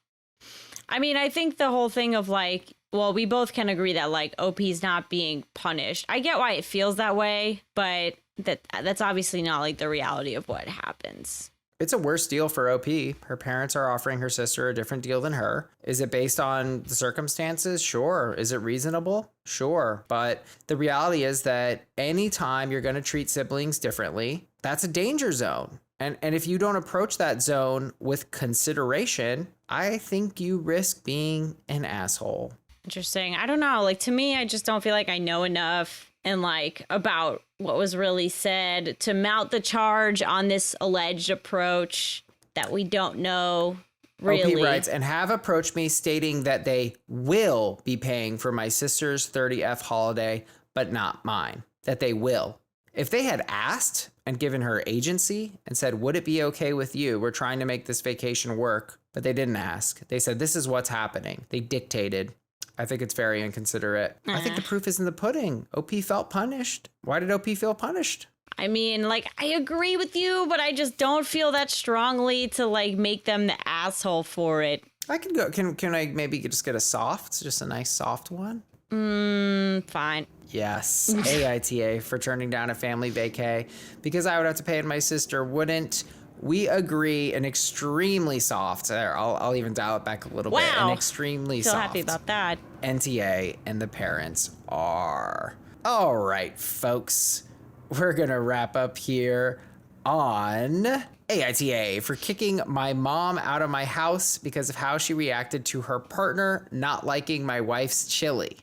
I mean, I think the whole thing of like, well, we both can agree that like OP's not being punished. I get why it feels that way, but that's obviously not like the reality of what happens. It's a worse deal for OP. Her parents are offering her sister a different deal than her. Is it based on the circumstances? Sure. Is it reasonable? Sure. But the reality is that anytime you're going to treat siblings differently, that's a danger zone. And if you don't approach that zone with consideration, I think you risk being an asshole. Interesting. I don't know. Like, to me, I just don't feel like I know enough and like about what was really said to mount the charge on this alleged approach that we don't know really. OP writes, and have approached me stating that they will be paying for my sister's 30th holiday, but not mine. That they will. If they had asked and given her agency and said, would it be okay with you? We're trying to make this vacation work. But they didn't ask. They said, this is what's happening. They dictated. I think it's very inconsiderate. I think the proof is in the pudding. OP felt punished. Why did OP feel punished? I mean, like, I agree with you, but I just don't feel that strongly to like make them the asshole for it. I can go. Can I maybe just get just a nice soft one? Fine. Yes, AITA for turning down a family vacay because I would have to pay and my sister wouldn't. We agree an extremely soft, I'll even dial it back a little bit, an extremely soft. Feel happy about that. NTA and the parents are. All right, folks, we're going to wrap up here on AITA for kicking my mom out of my house because of how she reacted to her partner not liking my wife's chili.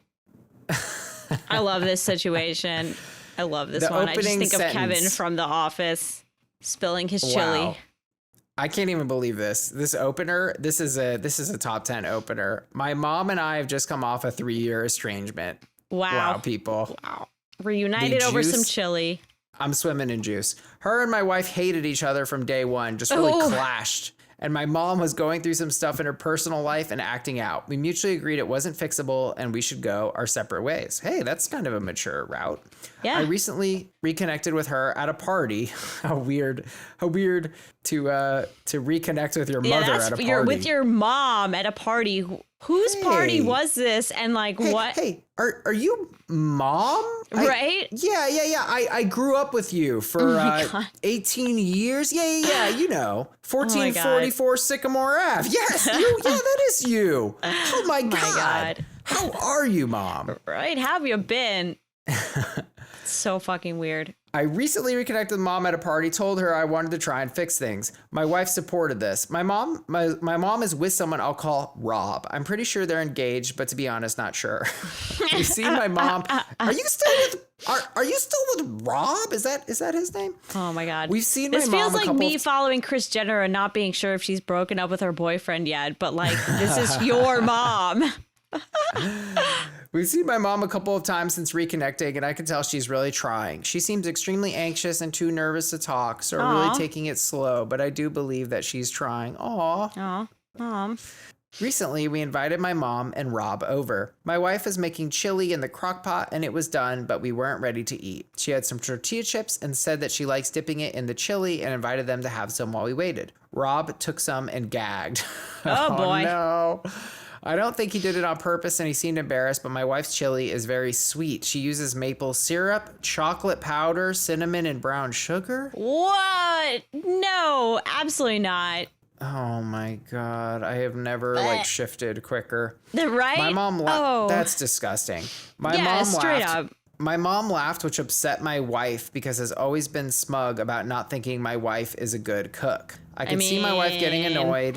I love this situation. I love this one. I just think of Kevin from The Office spilling his chili. I can't even believe this. This opener, this is a top 10 opener. My mom and I have just come off a 3-year estrangement. Wow. Wow, people. Wow. Reunited over some chili. I'm swimming in juice. Her and my wife hated each other from day one, just really clashed. And my mom was going through some stuff in her personal life and acting out. We mutually agreed it wasn't fixable and we should go our separate ways. Hey, that's kind of a mature route. Yeah. I recently reconnected with her at a party. How weird to reconnect with your mother at a party. You're with your mom at a party. Whose party was this? And like what? Hey, are you mom? Right? Yeah. I grew up with you for 18 years. Yeah. You know, 1444 Sycamore Ave. Yes, that is you. Oh my God. How are you, Mom? Right? How have you been? So fucking weird. I recently reconnected with Mom at a party, told her I wanted to try and fix things. My wife supported this. My mom is with someone I'll call Rob. I'm pretty sure they're engaged, but to be honest, not sure. We've seen my mom. Are you still with Rob? Is that his name? Oh my God. We've seen my mom. This feels like me following Kris Jenner and not being sure if she's broken up with her boyfriend yet, but like this is your mom. We've seen my mom a couple of times since reconnecting, and I can tell she's really trying. She seems extremely anxious and too nervous to talk, so I'm really taking it slow, but I do believe that she's trying. Aw. Recently, we invited my mom and Rob over. My wife was making chili in the crock pot, and it was done, but we weren't ready to eat. She had some tortilla chips and said that she likes dipping it in the chili and invited them to have some while we waited. Rob took some and gagged. Oh boy. No. I don't think he did it on purpose and he seemed embarrassed, but my wife's chili is very sweet. She uses maple syrup, chocolate powder, cinnamon, and brown sugar. What? No, absolutely not. Oh my God. I have never shifted quicker. Right? My mom That's disgusting. Straight up. My mom laughed, which upset my wife because has always been smug about not thinking my wife is a good cook. I could see my wife getting annoyed.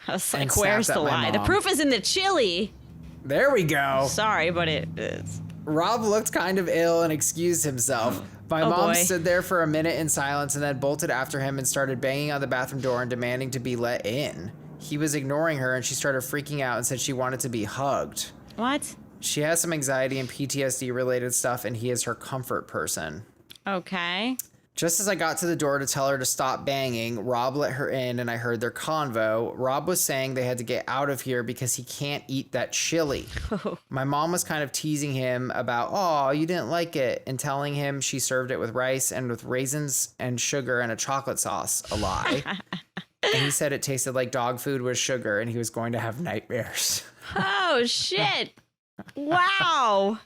I was like, where's the lie? The proof is in the chili. There we go. Sorry, but it is. Rob looked kind of ill and excused himself. My mom stood there for a minute in silence and then bolted after him and started banging on the bathroom door and demanding to be let in. He was ignoring her and she started freaking out and said she wanted to be hugged. What? She has some anxiety and PTSD related stuff and he is her comfort person. Okay. Just as I got to the door to tell her to stop banging, Rob let her in and I heard their convo. Rob was saying they had to get out of here because he can't eat that chili. My mom was kind of teasing him about, oh, you didn't like it, and telling him she served it with rice and with raisins and sugar and a chocolate sauce. A lie. And he said it tasted like dog food with sugar and he was going to have nightmares. Oh, shit. Wow.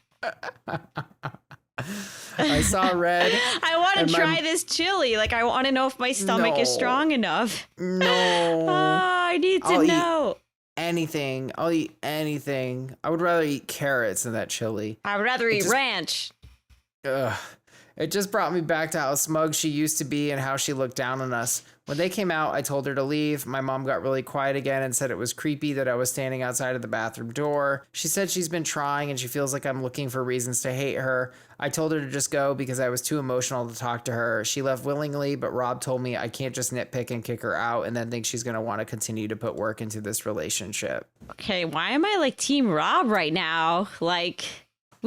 I saw red. I want to try this chili. Like, I want to know if my stomach is strong enough. No. I need to know. Anything. I'll eat anything. I would rather eat carrots than that chili. I would rather eat ranch. Ugh. It just brought me back to how smug she used to be and how she looked down on us. When they came out, I told her to leave. My mom got really quiet again and said it was creepy that I was standing outside of the bathroom door. She said she's been trying and she feels like I'm looking for reasons to hate her. I told her to just go because I was too emotional to talk to her. She left willingly, but Rob told me I can't just nitpick and kick her out and then think she's going to want to continue to put work into this relationship. Okay, why am I like Team Rob right now? Like...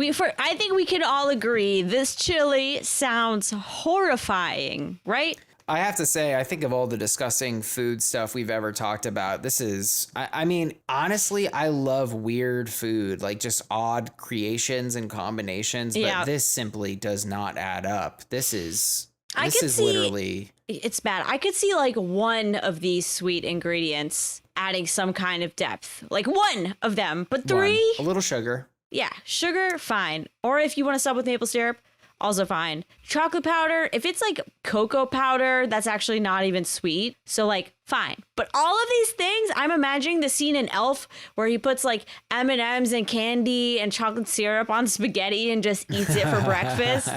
I think we can all agree this chili sounds horrifying, right? I have to say, I think of all the disgusting food stuff we've ever talked about, this is, I mean, honestly, I love weird food, like just odd creations and combinations, but this simply does not add up. This is literally... It's bad. I could see like one of these sweet ingredients adding some kind of depth, like one of them, but three? A little sugar. Yeah, sugar, fine. Or if you want to sub with maple syrup, also fine. Chocolate powder, if it's like cocoa powder, that's actually not even sweet. So like, fine. But all of these things, I'm imagining the scene in Elf where he puts like M&Ms and candy and chocolate syrup on spaghetti and just eats it for breakfast.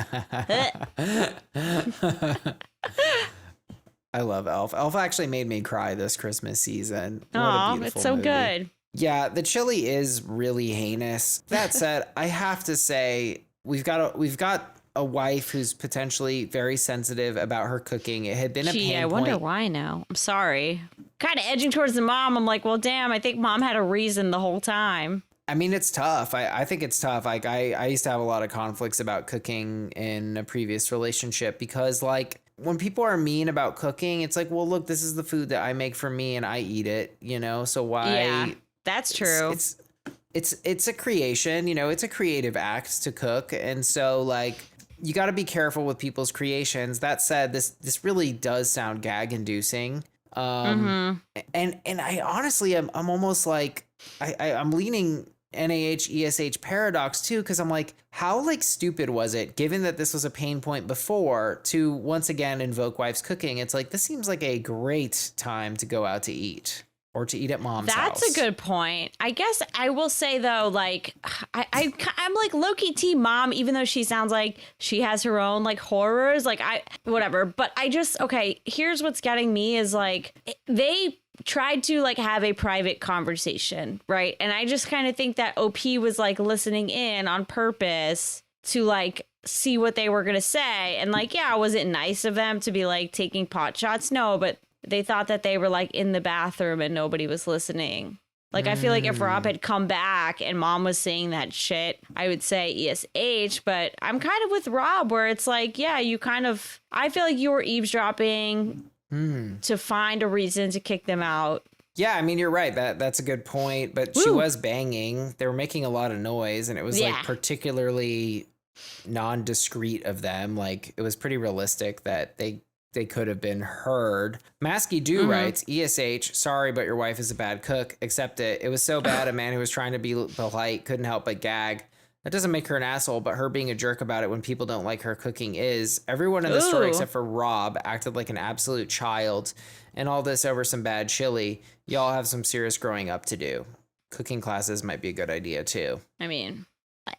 I love Elf. Elf actually made me cry this Christmas season. Oh, it's so good. Yeah, the chili is really heinous. That said, I have to say we've got a wife who's potentially very sensitive about her cooking. It had been a Gee, pain I wonder point. why now. I'm sorry. Kind of edging towards the mom. I'm like, well, damn, I think mom had a reason the whole time. I mean, it's tough. I think it's tough. Like I used to have a lot of conflicts about cooking in a previous relationship because like when people are mean about cooking, it's like, well, look, this is the food that I make for me and I eat it, you know? So Yeah, why that's true. it's a creation, you know, it's a creative act to cook. And so like you got to be careful with people's creations. That said, this really does sound gag inducing. And I honestly I'm almost like I'm leaning NaH ESH paradox too, because I'm like, how like stupid was it, given that this was a pain point before, to once again invoke wife's cooking? It's like this seems like a great time to go out to eat or to eat at mom's house. That's a good point. I guess I will say though, like I'm like low-key team mom, even though she sounds like she has her own like horrors, like whatever. But I just, okay, here's what's getting me is like they tried to like have a private conversation, right? And I just kind of think that OP was like listening in on purpose to like see what they were gonna say. And like, yeah, was it nice of them to be like taking pot shots? No, but they thought that they were like in the bathroom and nobody was listening. Like, I feel like if Rob had come back and mom was saying that shit, I would say ESH, but I'm kind of with Rob where it's like, yeah, you kind of, I feel like you were eavesdropping to find a reason to kick them out. Yeah, I mean, you're right. That's a good point. But she was banging. They were making a lot of noise, and it was like particularly non-discreet of them. Like it was pretty realistic that they could have been heard. Maskey Do writes, ESH, sorry, but your wife is a bad cook. Accept it. It was so bad a man who was trying to be polite couldn't help but gag. That doesn't make her an asshole, but her being a jerk about it when people don't like her cooking is. Everyone in the story except for Rob acted like an absolute child, and all this over some bad chili. Y'all have some serious growing up to do. Cooking classes might be a good idea too. I mean,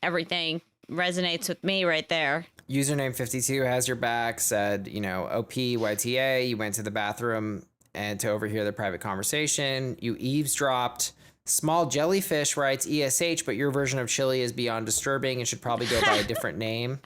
everything resonates with me right there. Username 52 has your back, said, you know, OPYTA, you went to the bathroom and to overhear the private conversation. You eavesdropped. Small Jellyfish writes ESH, but your version of chili is beyond disturbing and should probably go by a different name.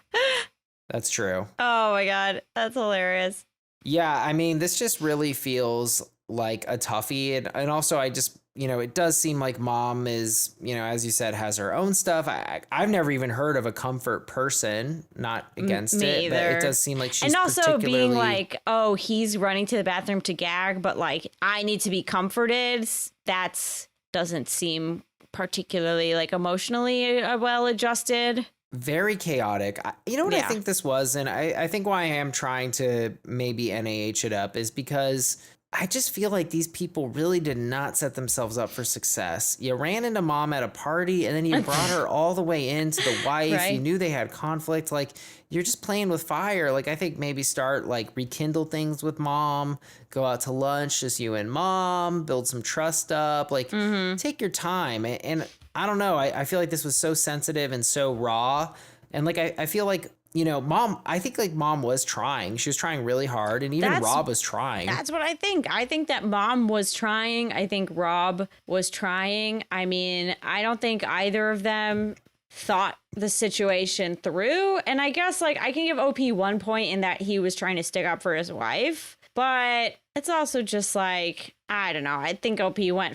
That's true. Oh my God. That's hilarious. Yeah, I mean, this just really feels like a toughie. And also, I just, you know, it does seem like mom is, you know, as you said, has her own stuff. I've never even heard of a comfort person, not against Me it, either. but it does seem like she's and also particularly... being like, oh, he's running to the bathroom to gag, but like, I need to be comforted. That's doesn't seem particularly like emotionally well adjusted. Very chaotic. You know what I think this was? And I think why I am trying to maybe NaH it up is because I just feel like these people really did not set themselves up for success. You ran into mom at a party and then you brought her all the way into the wife. Right. You knew they had conflict. Like, you're just playing with fire. Like, I think maybe start like rekindle things with mom, go out to lunch, just you and mom, build some trust up, like take your time. And I don't know. I feel like this was so sensitive and so raw. And like, I feel like, you know, mom, I think like mom was trying. She was trying really hard. And even Rob was trying. That's what I think. I think that mom was trying. I think Rob was trying. I mean, I don't think either of them thought the situation through. And I guess like I can give OP 1 point in that he was trying to stick up for his wife. But it's also just like, I don't know. I think OP went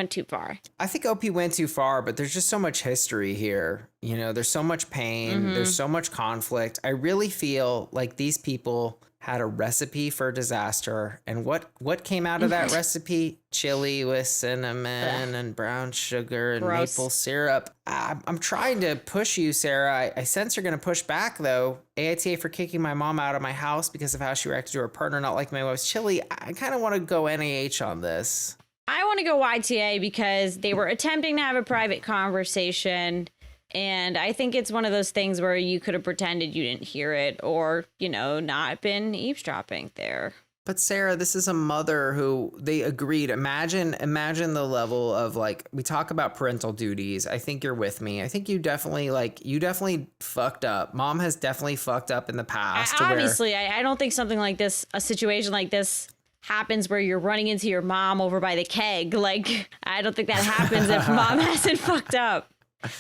too far. I think OP went too far, but there's just so much history here. You know, there's so much pain. There's so much conflict. I really feel like these people had a recipe for disaster. And what came out of that recipe? Chili with cinnamon and brown sugar and maple syrup. I'm trying to push you, Sarah. I sense you're going to push back, though. AITA for kicking my mom out of my house because of how she reacted to her partner not liking my wife's chili. I kind of want to go NaH on this. I want to go YTA because they were attempting to have a private conversation. And I think it's one of those things where you could have pretended you didn't hear it or, you know, not been eavesdropping there. But Sarah, this is a mother who they agreed. Imagine the level of like, we talk about parental duties. I think you're with me. I think you definitely fucked up. Mom has definitely fucked up in the past. Obviously, I don't think something like this, a situation like this happens where you're running into your mom over by the keg. Like, I don't think that happens if mom hasn't fucked up.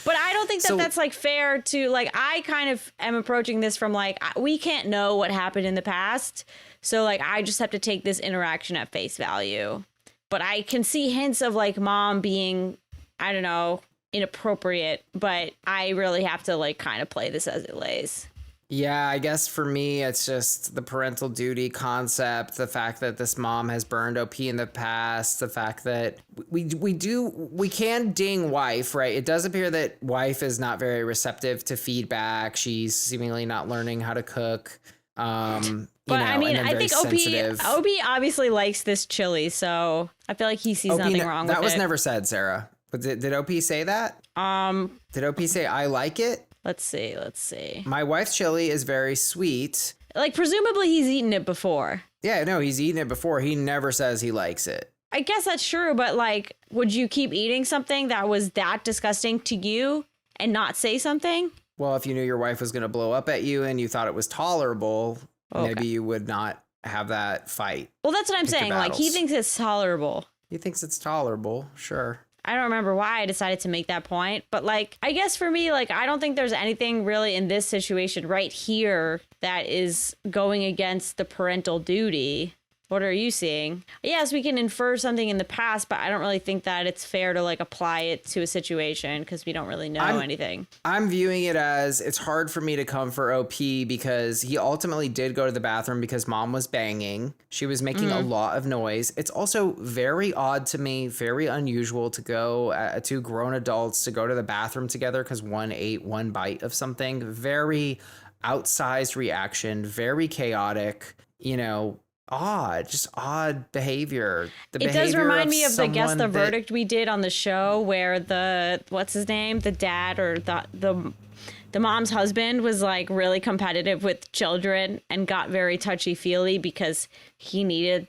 But I don't think that that's like fair to like, I kind of am approaching this from like, we can't know what happened in the past. So like, I just have to take this interaction at face value. But I can see hints of like mom being, I don't know, inappropriate, but I really have to like kind of play this as it lays. Yeah, I guess for me, it's just the parental duty concept, the fact that this mom has burned OP in the past, the fact that we can ding wife, right? It does appear that wife is not very receptive to feedback. She's seemingly not learning how to cook. But I mean, I think OP obviously likes this chili, so I feel like he sees nothing wrong with it. That was never said, Sarah. But did OP say that? Did OP say I like it? Let's see. My wife's chili is very sweet. Like, presumably he's eaten it before. Yeah, no, he's eaten it before. He never says he likes it. I guess that's true, but like, would you keep eating something that was that disgusting to you and not say something? Well, if you knew your wife was going to blow up at you and you thought it was tolerable, maybe you would not have that fight. Well, that's what I'm saying. Like, he thinks it's tolerable. He thinks it's tolerable, sure. I don't remember why I decided to make that point, but like, I guess for me, like, I don't think there's anything really in this situation right here that is going against the parental duty. What are you seeing? Yes, we can infer something in the past, but I don't really think that it's fair to like apply it to a situation because we don't really know anything. I'm viewing it as it's hard for me to come for OP because he ultimately did go to the bathroom because mom was banging. She was making a lot of noise. It's also very odd to me, very unusual to go two grown adults to go to the bathroom together because one ate one bite of something. Very outsized reaction, very chaotic, odd behavior. It does remind me of the Guess the Verdict we did on the show where what's his name? The dad or the mom's husband was like really competitive with children and got very touchy-feely because he needed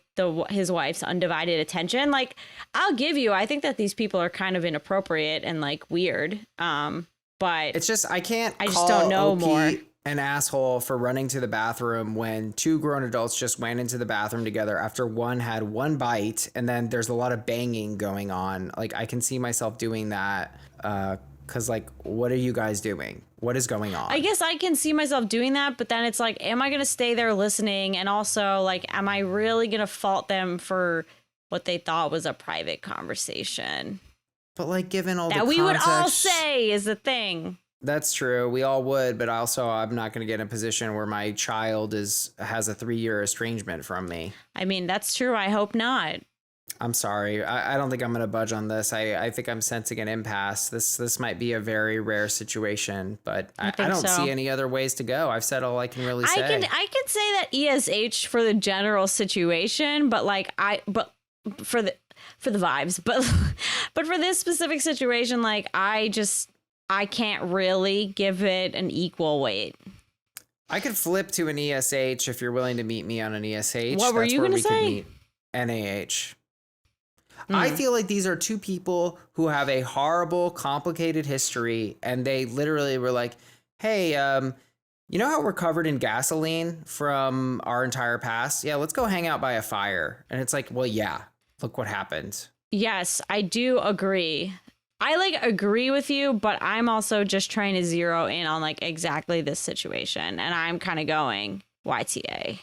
his wife's undivided attention. Like, I'll give you, I think that these people are kind of inappropriate and like weird. But it's just, I just don't know OP more. An asshole for running to the bathroom when two grown adults just went into the bathroom together after one had one bite and then there's a lot of banging going on. Like, I can see myself doing that because like, what are you guys doing? What is going on? I guess I can see myself doing that, but then it's like, am I going to stay there listening? And also like, am I really going to fault them for what they thought was a private conversation? But like, given all that the we context, would all say is the thing. That's true. We all would, but also I'm not going to get in a position where my child has a 3-year estrangement from me. I mean, that's true. I hope not. I'm sorry. I don't think I'm going to budge on this. I think I'm sensing an impasse. This might be a very rare situation, but I don't see any other ways to go. I've said all I can really say. I can say that ESH for the general situation, but like for the vibes, but for this specific situation, like I can't really give it an equal weight. I could flip to an ESH if you're willing to meet me on an ESH. What were you going to say? NAH. I feel like these are two people who have a horrible, complicated history, and they literally were like, hey, you know how we're covered in gasoline from our entire past? Yeah, let's go hang out by a fire. And it's like, well, yeah, look what happened. Yes, I do agree. I like agree with you, but I'm also just trying to zero in on like exactly this situation, and I'm kind of going YTA.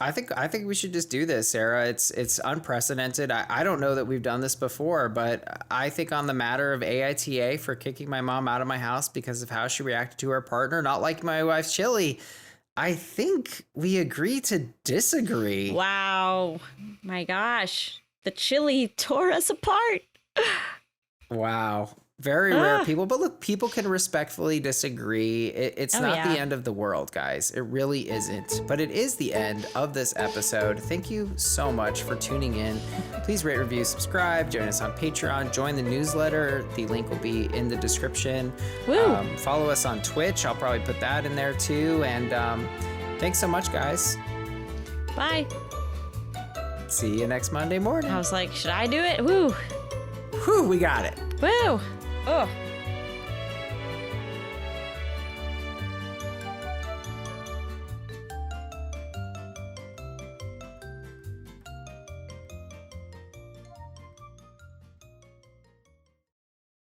I think we should just do this, Sarah. It's unprecedented. I don't know that we've done this before, but I think on the matter of AITA for kicking my mom out of my house because of how she reacted to her partner, not like my wife's chili, I think we agree to disagree. Wow. My gosh. The chili tore us apart. Wow. Very rare people. But look, people can respectfully disagree. It's not the end of the world, guys. It really isn't. But it is the end of this episode. Thank you so much for tuning in. Please rate, review, subscribe. Join us on Patreon. Join the newsletter. The link will be in the description. Follow us on Twitch. I'll probably put that in there too. And thanks so much, guys. Bye. See you next Monday morning. I was like, should I do it? Woo. Whew, we got it. Woo. Oh.